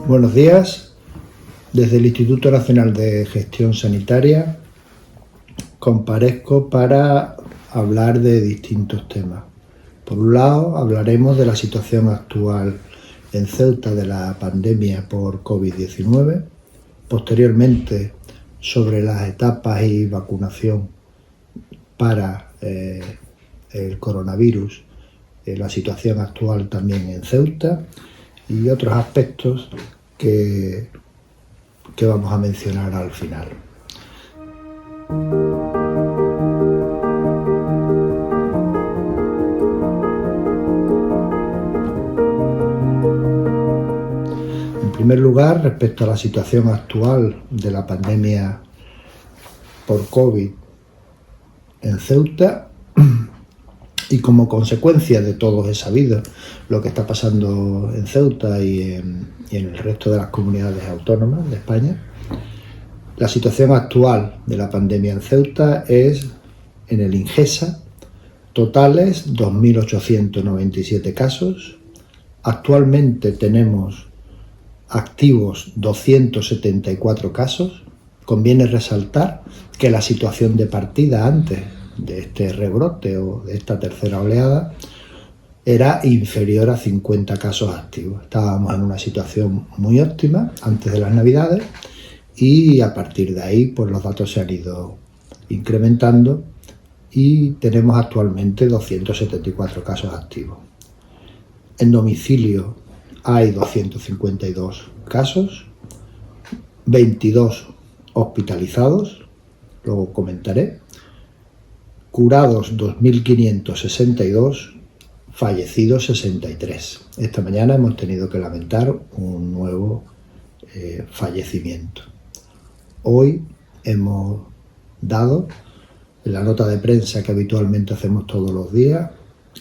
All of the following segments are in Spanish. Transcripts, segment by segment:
Buenos días. Desde el Instituto Nacional de Gestión Sanitaria comparezco para hablar de distintos temas. Por un lado, hablaremos de la situación actual en Ceuta de la pandemia por COVID-19. Posteriormente, sobre las etapas y vacunación para el coronavirus, la situación actual también en Ceuta y otros aspectos que vamos a mencionar al final. En primer lugar, respecto a la situación actual de la pandemia por COVID en Ceuta, y como consecuencia de todo es sabido lo que está pasando en Ceuta y en el resto de las comunidades autónomas de España, la situación actual de la pandemia en Ceuta es, en el INGESA, totales 2.897 casos. Actualmente tenemos activos 274 casos. Conviene resaltar que la situación de partida antes de este rebrote o de esta tercera oleada era inferior a 50 casos activos. Estábamos en una situación muy óptima antes de las Navidades y a partir de ahí pues los datos se han ido incrementando y tenemos actualmente 274 casos activos. En domicilio hay 252 casos, 22 hospitalizados, luego comentaré, curados 2.562, fallecidos 63. Esta mañana hemos tenido que lamentar un nuevo fallecimiento. Hoy hemos dado, en la nota de prensa que habitualmente hacemos todos los días,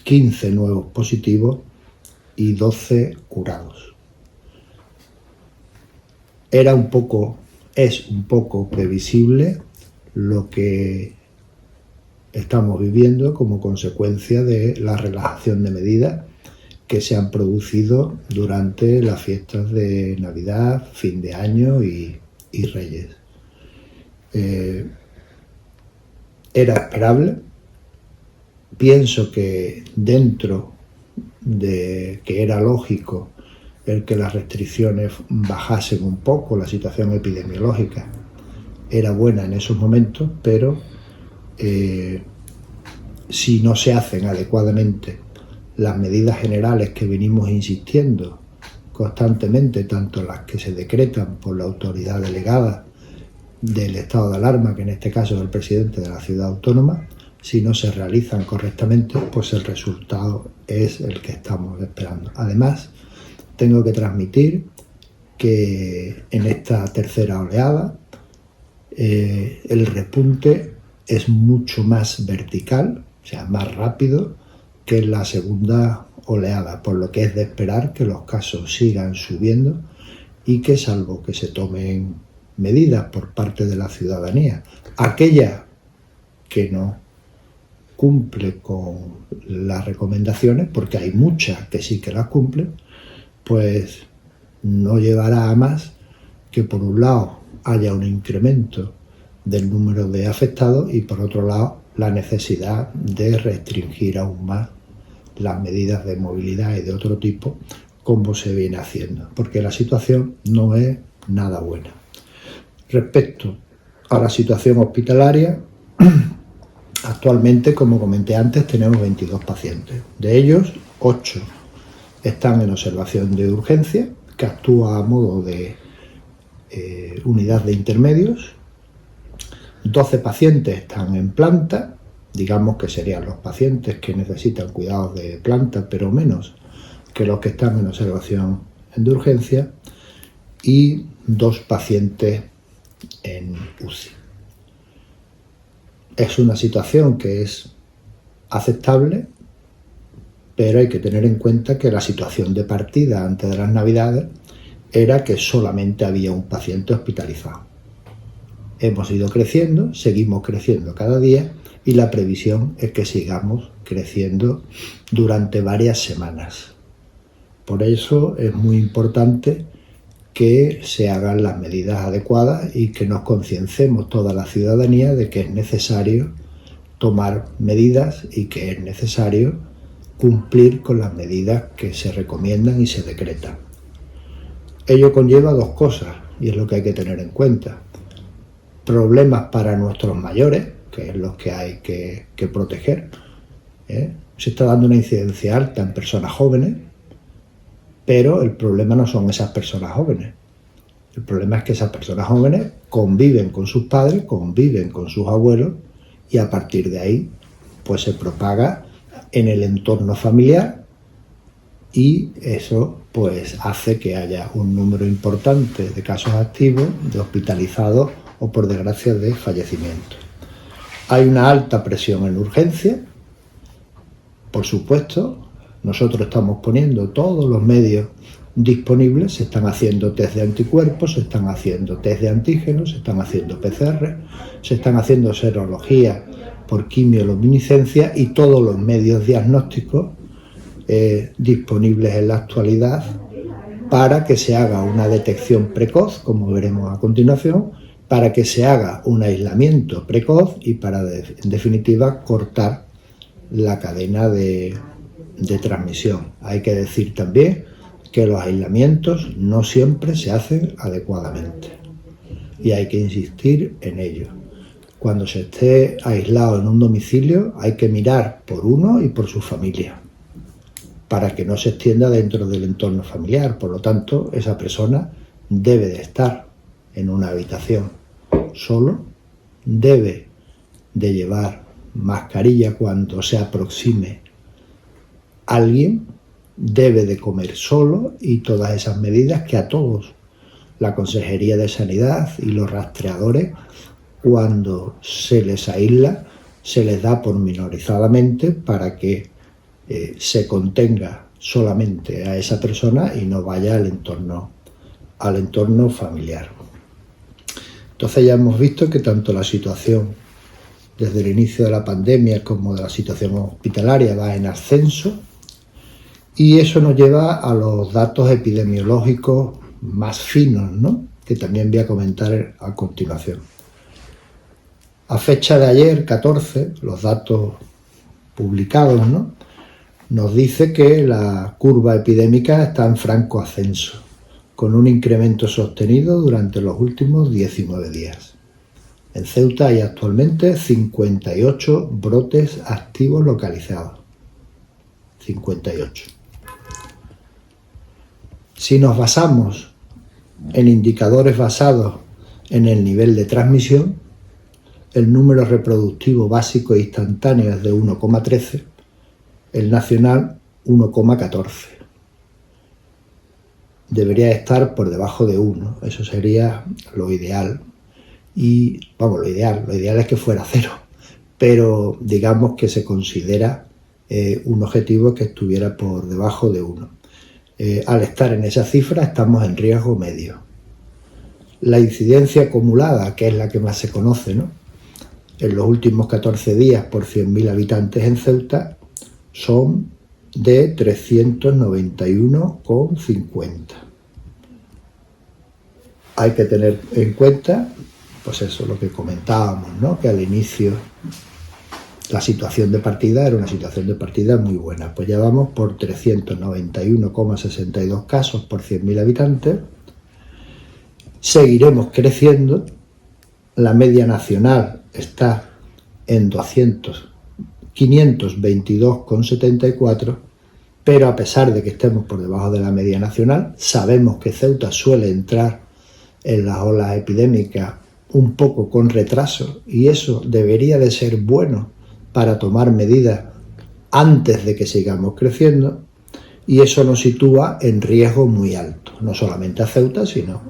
15 nuevos positivos y 12 curados. Es un poco previsible lo que estamos viviendo como consecuencia de la relajación de medidas que se han producido durante las fiestas de Navidad, fin de año y Reyes. Era esperable. Pienso que dentro de que era lógico el que las restricciones bajasen un poco, la situación epidemiológica era buena en esos momentos, pero si no se hacen adecuadamente las medidas generales que venimos insistiendo constantemente, tanto las que se decretan por la autoridad delegada del estado de alarma, que en este caso es el presidente de la ciudad autónoma, si no se realizan correctamente, pues el resultado es el que estamos esperando. Además, tengo que transmitir que en esta tercera oleada el repunte es mucho más vertical, o sea, más rápido que en la segunda oleada, por lo que es de esperar que los casos sigan subiendo y que, salvo que se tomen medidas por parte de la ciudadanía, aquella que no cumple con las recomendaciones, porque hay muchas que sí que las cumplen, pues no llevará a más que por un lado haya un incremento del número de afectados y por otro lado la necesidad de restringir aún más las medidas de movilidad y de otro tipo como se viene haciendo, porque la situación no es nada buena. Respecto a la situación hospitalaria, actualmente, como comenté antes, tenemos 22 pacientes. De ellos, 8 están en observación de urgencia, que actúa a modo de unidad de intermedios. 12 pacientes están en planta, digamos que serían los pacientes que necesitan cuidados de planta, pero menos que los que están en observación de urgencia, y 2 pacientes en UCI. Es una situación que es aceptable, pero hay que tener en cuenta que la situación de partida antes de las Navidades era que solamente había un paciente hospitalizado. Hemos ido creciendo, seguimos creciendo cada día y la previsión es que sigamos creciendo durante varias semanas. Por eso es muy importante que se hagan las medidas adecuadas y que nos concienciemos toda la ciudadanía de que es necesario tomar medidas y que es necesario cumplir con las medidas que se recomiendan y se decretan. Ello conlleva dos cosas y es lo que hay que tener en cuenta. Problemas para nuestros mayores, que es los que hay que proteger. Se está dando una incidencia alta en personas jóvenes, pero el problema no son esas personas jóvenes. El problema es que esas personas jóvenes conviven con sus padres, conviven con sus abuelos y a partir de ahí pues se propaga en el entorno familiar y eso pues hace que haya un número importante de casos activos, de hospitalizados o por desgracia de fallecimientos. Hay una alta presión en urgencia, por supuesto. Nosotros estamos poniendo todos los medios disponibles, se están haciendo test de anticuerpos, se están haciendo test de antígenos, se están haciendo PCR, se están haciendo serología por quimioluminiscencia y todos los medios diagnósticos disponibles en la actualidad para que se haga una detección precoz, como veremos a continuación, para que se haga un aislamiento precoz y para, en definitiva, cortar la cadena de transmisión. Hay que decir también que los aislamientos no siempre se hacen adecuadamente y hay que insistir en ello. Cuando se esté aislado en un domicilio hay que mirar por uno y por su familia para que no se extienda dentro del entorno familiar. Por lo tanto, esa persona debe de estar en una habitación solo, debe de llevar mascarilla cuando se aproxime alguien, debe de comer solo y todas esas medidas que a todos la Consejería de Sanidad y los rastreadores, cuando se les aísla, se les da pormenorizadamente para que se contenga solamente a esa persona y no vaya al entorno familiar. Entonces ya hemos visto que tanto la situación desde el inicio de la pandemia como de la situación hospitalaria va en ascenso y eso nos lleva a los datos epidemiológicos más finos, ¿no?, que también voy a comentar a continuación. A fecha de ayer, 14, los datos publicados, ¿no?, nos dice que la curva epidémica está en franco ascenso, con un incremento sostenido durante los últimos 19 días. En Ceuta hay actualmente 58 brotes activos localizados. 58. Si nos basamos en indicadores basados en el nivel de transmisión, el número reproductivo básico e instantáneo es de 1,13, el nacional 1,14. Debería estar por debajo de 1, eso sería lo ideal. Y vamos, lo ideal es que fuera 0, pero digamos que se considera un objetivo que estuviera por debajo de 1. Al estar en esa cifra estamos en riesgo medio. La incidencia acumulada, que es la que más se conoce, ¿no?, en los últimos 14 días por 100.000 habitantes en Ceuta son de 391,50. Hay que tener en cuenta, pues eso, lo que comentábamos, ¿no?, que al inicio la situación de partida era una situación de partida muy buena. Pues ya vamos por 391,62 casos por 100.000 habitantes. Seguiremos creciendo. La media nacional está en 522,74, pero a pesar de que estemos por debajo de la media nacional, sabemos que Ceuta suele entrar en las olas epidémicas un poco con retraso y eso debería de ser bueno para tomar medidas antes de que sigamos creciendo y eso nos sitúa en riesgo muy alto, no solamente a Ceuta, sino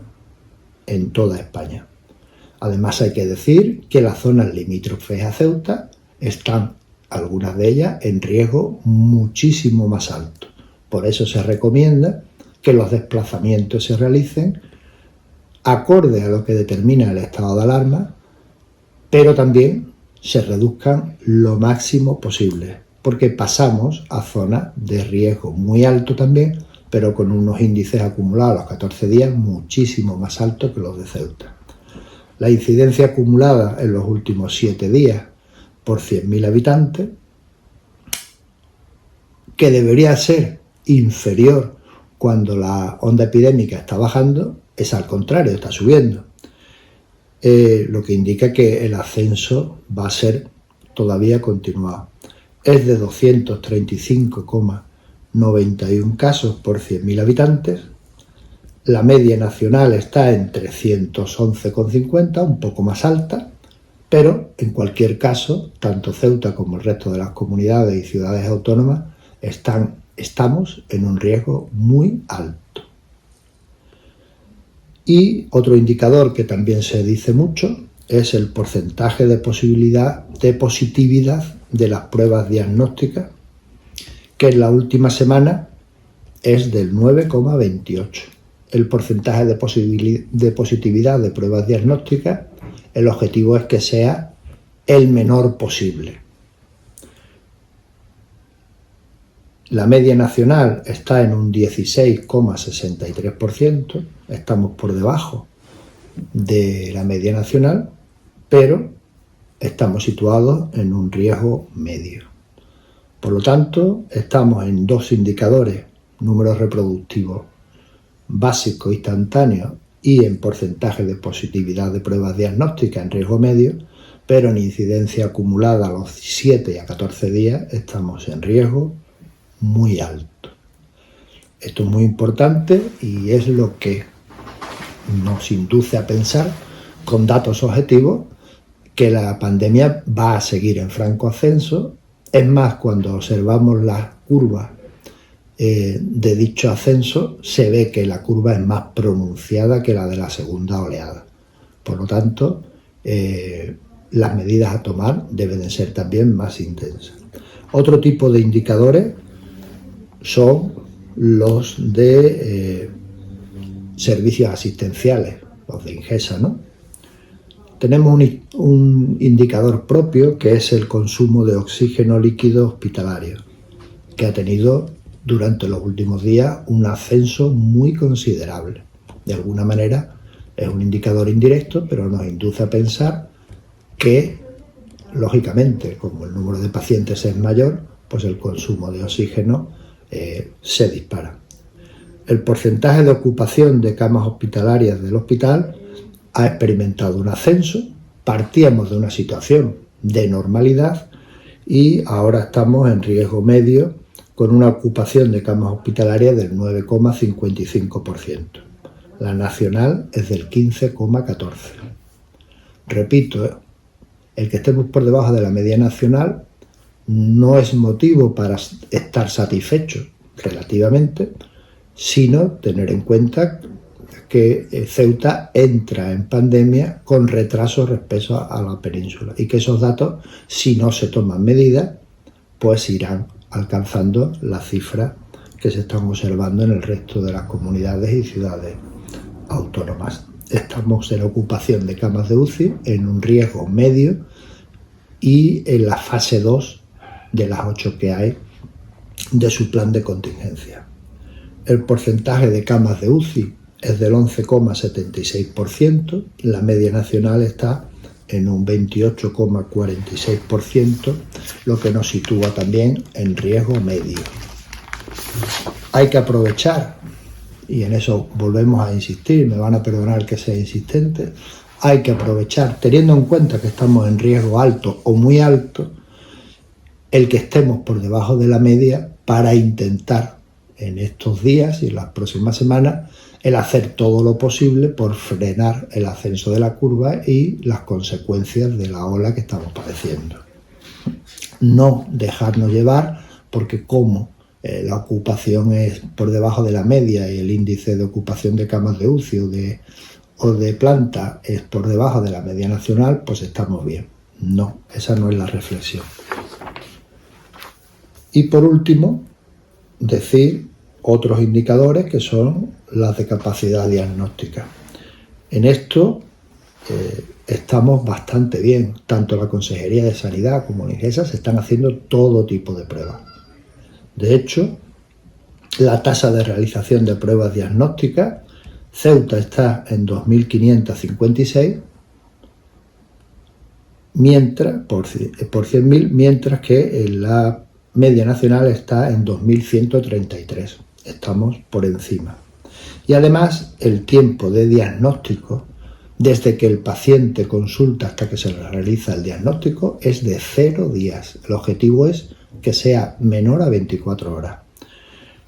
en toda España. Además hay que decir que las zonas limítrofes a Ceuta están, algunas de ellas, en riesgo muchísimo más alto. Por eso se recomienda que los desplazamientos se realicen acorde a lo que determina el estado de alarma pero también se reduzcan lo máximo posible, porque pasamos a zonas de riesgo muy alto también, pero con unos índices acumulados a los 14 días muchísimo más altos que los de Ceuta. La incidencia acumulada en los últimos 7 días por 100.000 habitantes, que debería ser inferior cuando la onda epidémica está bajando, es al contrario, está subiendo. Lo que indica que el ascenso va a ser todavía continuado. Es de 235,91 casos por 100.000 habitantes. La media nacional está en 311,50, un poco más alta, pero en cualquier caso, tanto Ceuta como el resto de las comunidades y ciudades autónomas estamos en un riesgo muy alto. Y otro indicador que también se dice mucho es el porcentaje de positividad de las pruebas diagnósticas, que en la última semana es del 9,28. El porcentaje de positividad de pruebas diagnósticas, el objetivo es que sea el menor posible. La media nacional está en un 16,63%, estamos por debajo de la media nacional, pero estamos situados en un riesgo medio. Por lo tanto, estamos en dos indicadores, números reproductivos básicos instantáneos y en porcentaje de positividad de pruebas diagnósticas en riesgo medio, pero en incidencia acumulada a los 7 y a 14 días estamos en riesgo muy alto. Esto es muy importante y es lo que nos induce a pensar con datos objetivos que la pandemia va a seguir en franco ascenso. Es más, cuando observamos las curvas de dicho ascenso, se ve que la curva es más pronunciada que la de la segunda oleada. Por lo tanto, las medidas a tomar deben de ser también más intensas. Otro tipo de indicadores son los de servicios asistenciales, los de Ingesa, ¿no? Tenemos un indicador propio que es el consumo de oxígeno líquido hospitalario, que ha tenido durante los últimos días un ascenso muy considerable. De alguna manera es un indicador indirecto, pero nos induce a pensar que, lógicamente, como el número de pacientes es mayor, pues el consumo de oxígeno se dispara. El porcentaje de ocupación de camas hospitalarias del hospital ha experimentado un ascenso. Partíamos de una situación de normalidad y ahora estamos en riesgo medio con una ocupación de camas hospitalarias del 9,55%. La nacional es del 15,14%. Repito, el que estemos por debajo de la media nacional no es motivo para estar satisfechos relativamente, sino tener en cuenta que Ceuta entra en pandemia con retraso respecto a la península y que esos datos, si no se toman medidas, pues irán alcanzando las cifras que se están observando en el resto de las comunidades y ciudades autónomas. Estamos en ocupación de camas de UCI en un riesgo medio y en la fase 2 de las 8 que hay de su plan de contingencia. El porcentaje de camas de UCI es del 11,76%, la media nacional está en un 28,46%, lo que nos sitúa también en riesgo medio. Hay que aprovechar, y en eso volvemos a insistir, me van a perdonar que sea insistente, hay que aprovechar, teniendo en cuenta que estamos en riesgo alto o muy alto, el que estemos por debajo de la media para intentar en estos días y en las próximas semanas el hacer todo lo posible por frenar el ascenso de la curva y las consecuencias de la ola que estamos padeciendo. No dejarnos llevar porque como la ocupación es por debajo de la media y el índice de ocupación de camas de UCI o de planta es por debajo de la media nacional, pues estamos bien. No, esa no es la reflexión. Y por último, decir otros indicadores que son las de capacidad diagnóstica. En esto estamos bastante bien. Tanto la Consejería de Sanidad como la INGESA se están haciendo todo tipo de pruebas. De hecho, la tasa de realización de pruebas diagnósticas, Ceuta está en 2.556 por 100.000, mientras que la media nacional está en 2.133. Estamos por encima. Y además, el tiempo de diagnóstico, desde que el paciente consulta hasta que se le realiza el diagnóstico, es de 0 días. El objetivo es que sea menor a 24 horas.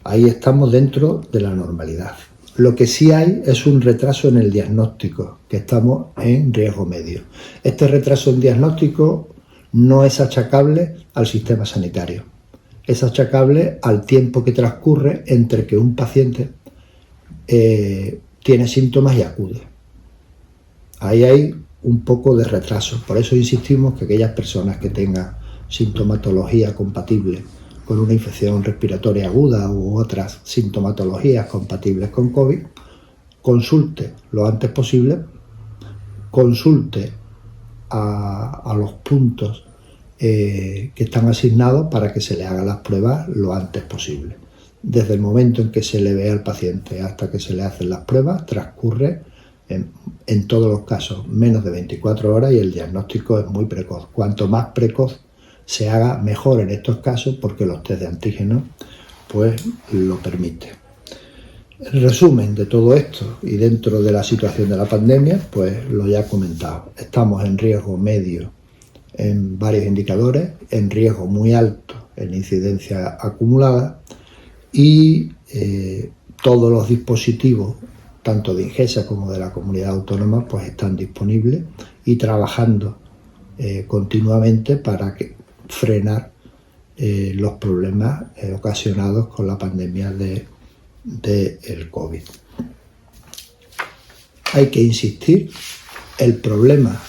Ahí estamos dentro de la normalidad. Lo que sí hay es un retraso en el diagnóstico, que estamos en riesgo medio. Este retraso en diagnóstico no es achacable al sistema sanitario. Es achacable al tiempo que transcurre entre que un paciente tiene síntomas y acude. Ahí hay un poco de retraso. Por eso insistimos que aquellas personas que tengan sintomatología compatible con una infección respiratoria aguda u otras sintomatologías compatibles con COVID, consulte lo antes posible, consulte a los puntos que están asignados para que se le hagan las pruebas lo antes posible. Desde el momento en que se le ve al paciente hasta que se le hacen las pruebas, transcurre en todos los casos menos de 24 horas y el diagnóstico es muy precoz. Cuanto más precoz se haga, mejor en estos casos, porque los test de antígenos pues lo permiten. El resumen de todo esto y dentro de la situación de la pandemia, pues lo ya he comentado. Estamos en riesgo medio en varios indicadores, en riesgo muy alto en incidencia acumulada y todos los dispositivos, tanto de INGESA como de la comunidad autónoma, pues están disponibles y trabajando continuamente para frenar los problemas ocasionados con la pandemia del COVID. Hay que insistir, el problema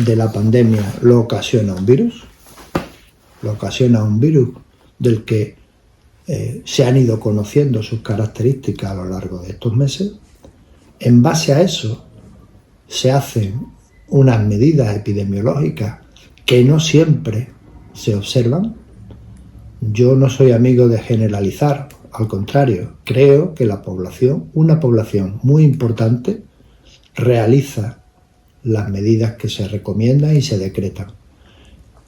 de la pandemia lo ocasiona un virus, del que se han ido conociendo sus características a lo largo de estos meses. En base a eso se hacen unas medidas epidemiológicas que no siempre se observan. Yo no soy amigo de generalizar, al contrario, creo que una población muy importante, realiza las medidas que se recomiendan y se decretan.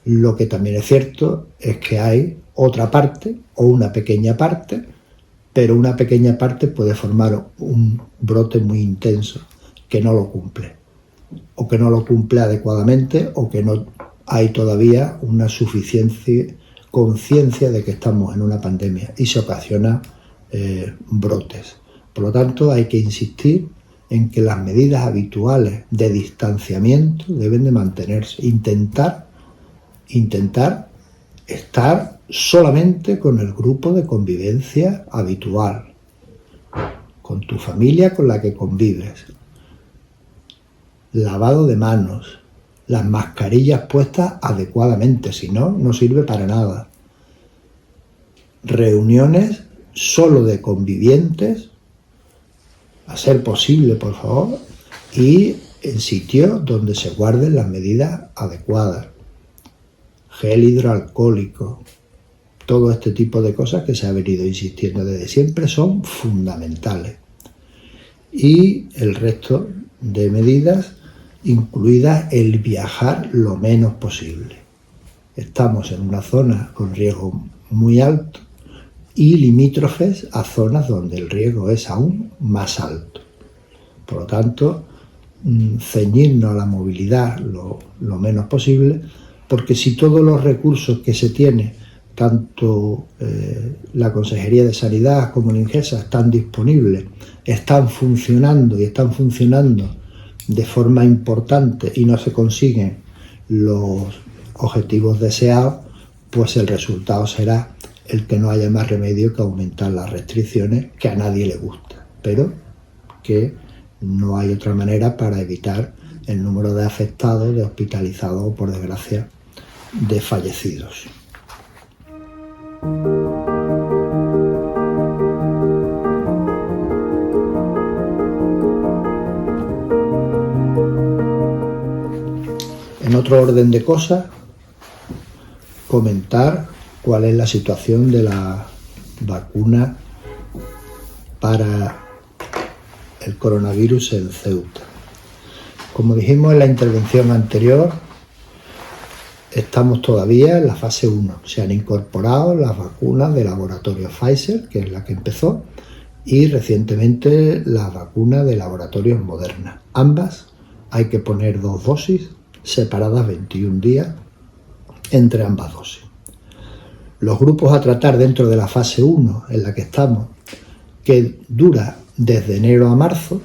Lo que también es cierto es que hay otra parte o una pequeña parte, pero una pequeña parte puede formar un brote muy intenso que no lo cumple, o que no lo cumple adecuadamente, o que no hay todavía una suficiente conciencia de que estamos en una pandemia y se ocasionan brotes. Por lo tanto, hay que insistir en que las medidas habituales de distanciamiento deben de mantenerse. Intentar estar solamente con el grupo de convivencia habitual, con tu familia con la que convives. Lavado de manos, las mascarillas puestas adecuadamente, si no, no sirve para nada. Reuniones solo de convivientes, a ser posible, por favor, y en sitios donde se guarden las medidas adecuadas. Gel hidroalcohólico, todo este tipo de cosas que se ha venido insistiendo desde siempre son fundamentales. Y el resto de medidas, incluida el viajar lo menos posible. Estamos en una zona con riesgo muy alto y limítrofes a zonas donde el riesgo es aún más alto. Por lo tanto, ceñirnos a la movilidad lo menos posible, porque si todos los recursos que se tiene, tanto la Consejería de Sanidad como la INGESA, están disponibles, están funcionando de forma importante y no se consiguen los objetivos deseados, pues el resultado será el que no haya más remedio que aumentar las restricciones, que a nadie le gusta, pero que no hay otra manera para evitar el número de afectados, de hospitalizados o, por desgracia, de fallecidos. otro orden de cosas, comentar cuál es la situación de la vacuna para el coronavirus en Ceuta. Como dijimos en la intervención anterior, estamos todavía en la fase 1. Se han incorporado las vacunas del laboratorio Pfizer, que es la que empezó, y recientemente las vacunas de laboratorios Moderna. Ambas hay que poner 2 dosis separadas 21 días entre ambas dosis. Los grupos a tratar dentro de la fase 1 en la que estamos, que dura desde enero a marzo,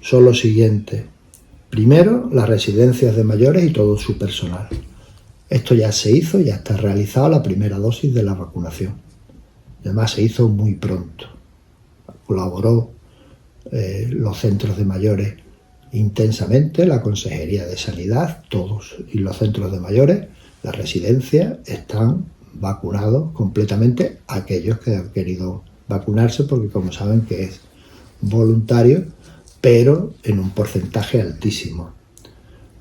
son los siguientes. Primero, las residencias de mayores y todo su personal. Esto ya se hizo, ya está realizada la primera dosis de la vacunación. Además se hizo muy pronto. Colaboró los centros de mayores intensamente, la Consejería de Sanidad, todos, y los centros de mayores, las residencias, están vacunados completamente aquellos que han querido vacunarse, porque como saben que es voluntario, pero en un porcentaje altísimo.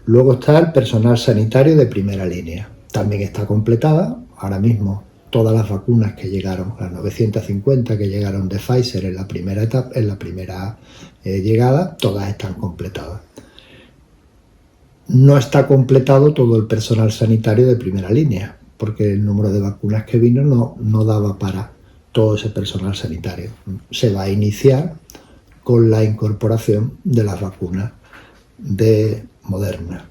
Luego está el personal sanitario de primera línea. También está completada. Ahora mismo todas las vacunas que llegaron, las 950 que llegaron de Pfizer en la primera etapa, en la primera llegada, todas están completadas. No está completado todo el personal sanitario de primera línea, porque el número de vacunas que vino no daba para todo ese personal sanitario. Se va a iniciar con la incorporación de las vacunas de Moderna.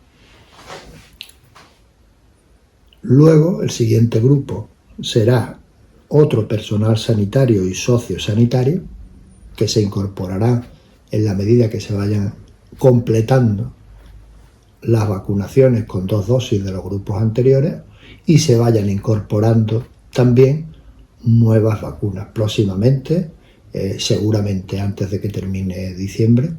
Luego, el siguiente grupo será otro personal sanitario y sociosanitario que se incorporará en la medida que se vayan completando las vacunaciones con 2 dosis de los grupos anteriores y se vayan incorporando también nuevas vacunas. Próximamente, seguramente antes de que termine diciembre,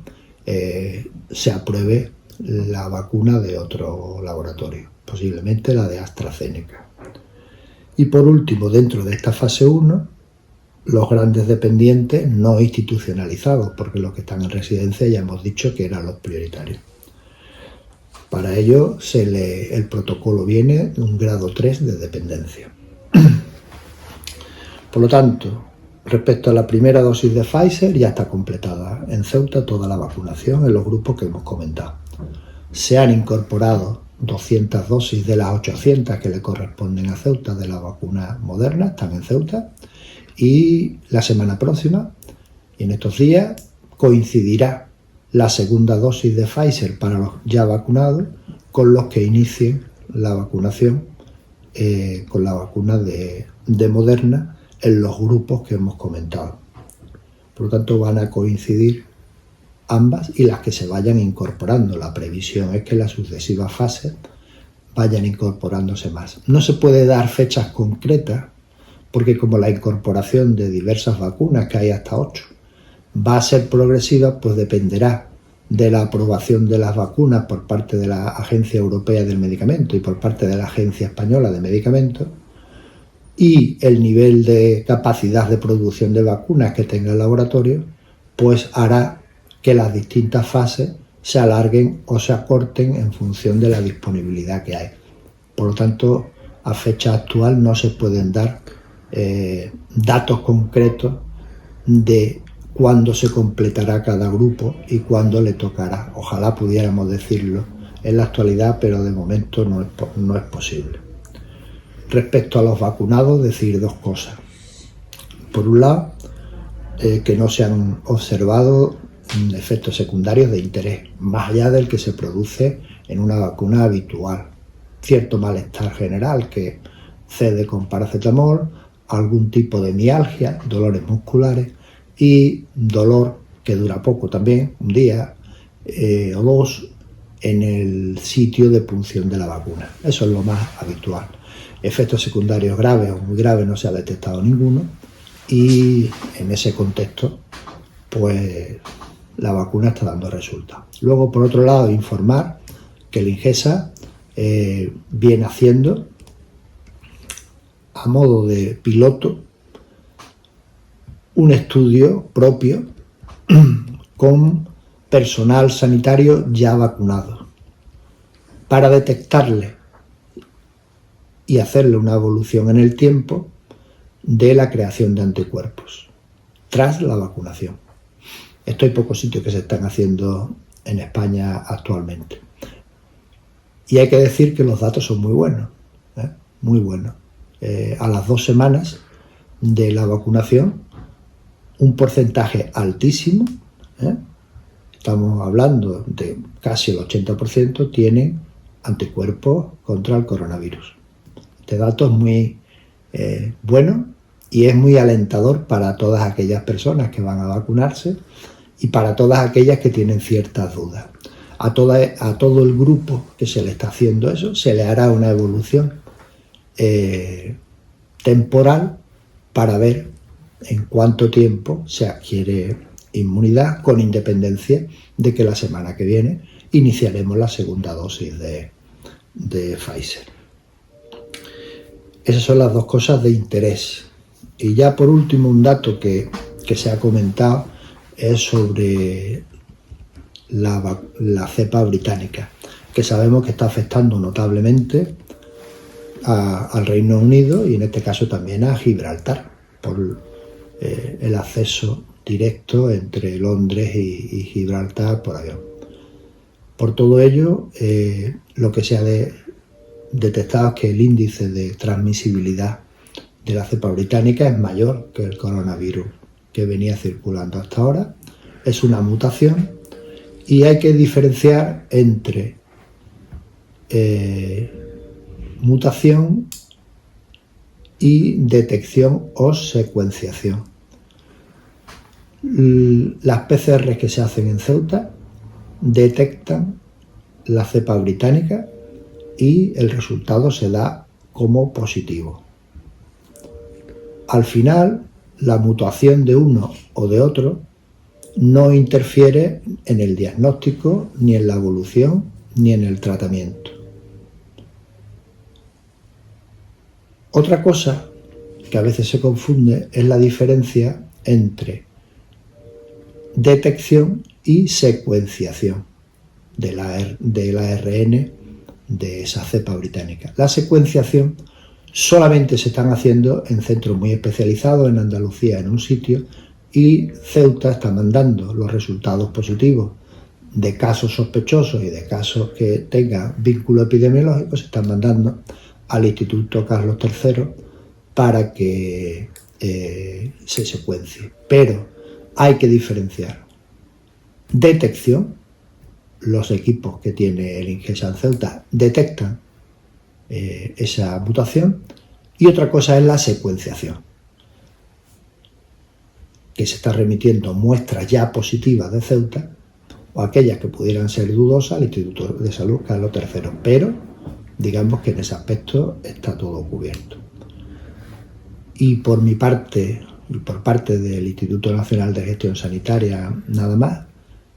se apruebe la vacuna de otro laboratorio, posiblemente la de AstraZeneca. Y por último, dentro de esta fase 1, los grandes dependientes no institucionalizados, porque los que están en residencia ya hemos dicho que eran los prioritarios. Para ello, el protocolo viene de un grado 3 de dependencia. Por lo tanto, respecto a la primera dosis de Pfizer, ya está completada en Ceuta toda la vacunación en los grupos que hemos comentado. Se han incorporado 200 dosis de las 800 que le corresponden a Ceuta de la vacuna Moderna, están en Ceuta, y la semana próxima, y en estos días, coincidirá la segunda dosis de Pfizer para los ya vacunados con los que inicien la vacunación con la vacuna de Moderna en los grupos que hemos comentado. Por lo tanto, van a coincidir ambas y las que se vayan incorporando. La previsión es que en las sucesivas fases vayan incorporándose más. No se puede dar fechas concretas porque como la incorporación de diversas vacunas, que hay hasta 8, va a ser progresiva, pues dependerá de la aprobación de las vacunas por parte de la Agencia Europea del Medicamento y por parte de la Agencia Española de Medicamentos, y el nivel de capacidad de producción de vacunas que tenga el laboratorio, pues hará que las distintas fases se alarguen o se acorten en función de la disponibilidad que hay. Por lo tanto, a fecha actual no se pueden dar datos concretos de cuándo se completará cada grupo y cuándo le tocará. Ojalá pudiéramos decirlo en la actualidad, pero de momento no es posible. Respecto a los vacunados, decir 2 cosas. Por un lado, que no se han observado efectos secundarios de interés, más allá del que se produce en una vacuna habitual. Cierto malestar general que cede con paracetamol, algún tipo de mialgia, dolores musculares y dolor que dura poco también, un día o 2, en el sitio de punción de la vacuna. Eso es lo más habitual. Efectos secundarios graves o muy graves no se ha detectado ninguno y en ese contexto pues la vacuna está dando resultados. Luego, por otro lado, informar que el INGESA viene haciendo a modo de piloto un estudio propio con personal sanitario ya vacunado. para detectarle y hacerle una evolución en el tiempo de la creación de anticuerpos tras la vacunación. Esto hay pocos sitios que se están haciendo en España actualmente. Y hay que decir que los datos son muy buenos, muy buenos. A las 2 semanas de la vacunación, un porcentaje altísimo, estamos hablando de casi el 80%, tienen anticuerpos contra el coronavirus. Este dato es muy bueno y es muy alentador para todas aquellas personas que van a vacunarse y para todas aquellas que tienen ciertas dudas. A todo el grupo que se le está haciendo eso, se le hará una evolución temporal para ver en cuánto tiempo se adquiere inmunidad, con independencia de que la semana que viene iniciaremos la segunda dosis de Pfizer. Esas son las dos cosas de interés. Y ya por último, un dato que se ha comentado es sobre la cepa británica, que sabemos que está afectando notablemente al Reino Unido y en este caso también a Gibraltar por el acceso directo entre Londres y Gibraltar por avión. Por todo ello, lo que se ha detectado es que el índice de transmisibilidad de la cepa británica es mayor que el coronavirus que venía circulando hasta ahora. Es una mutación y hay que diferenciar entre mutación y detección o secuenciación. Las PCR que se hacen en Ceuta detectan la cepa británica y el resultado se da como positivo. Al final, la mutación de uno o de otro no interfiere en el diagnóstico, ni en la evolución, ni en el tratamiento. Otra cosa que a veces se confunde es la diferencia entre detección y secuenciación del ARN de esa cepa británica. La secuenciación solamente se están haciendo en centros muy especializados, en Andalucía, en un sitio, y Ceuta está mandando los resultados positivos de casos sospechosos y de casos que tengan vínculo epidemiológico, se están mandando al Instituto Carlos III para que se secuencie. Pero hay que diferenciar detección. Los equipos que tiene el Ingesan Ceuta detectan esa mutación, y otra cosa es la secuenciación, que se está remitiendo muestras ya positivas de Ceuta o aquellas que pudieran ser dudosas al Instituto de Salud Carlos III, pero digamos que en ese aspecto está todo cubierto. Y por mi parte, y por parte del Instituto Nacional de Gestión Sanitaria, nada más,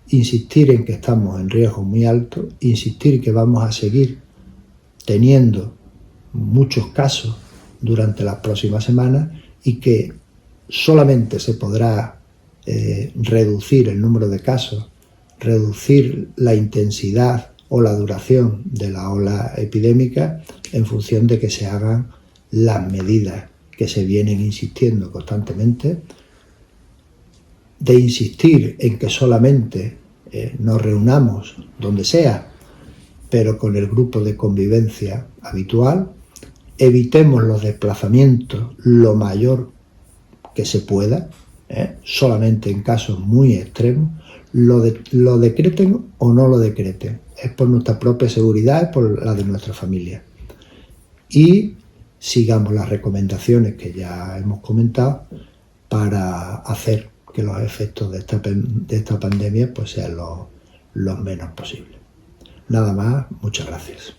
insistir en que estamos en riesgo muy alto, insistir que vamos a seguir teniendo muchos casos durante las próximas semanas y que solamente se podrá reducir el número de casos, reducir la intensidad o la duración de la ola epidémica en función de que se hagan las medidas que se vienen insistiendo constantemente, de insistir en que solamente nos reunamos donde sea, pero con el grupo de convivencia habitual, evitemos los desplazamientos lo mayor que se pueda, solamente en casos muy extremos, lo decreten o no lo decreten, es por nuestra propia seguridad, es por la de nuestra familia. Y sigamos las recomendaciones que ya hemos comentado para hacer que los efectos de esta pandemia pues sean los menos posibles. Nada más, muchas gracias.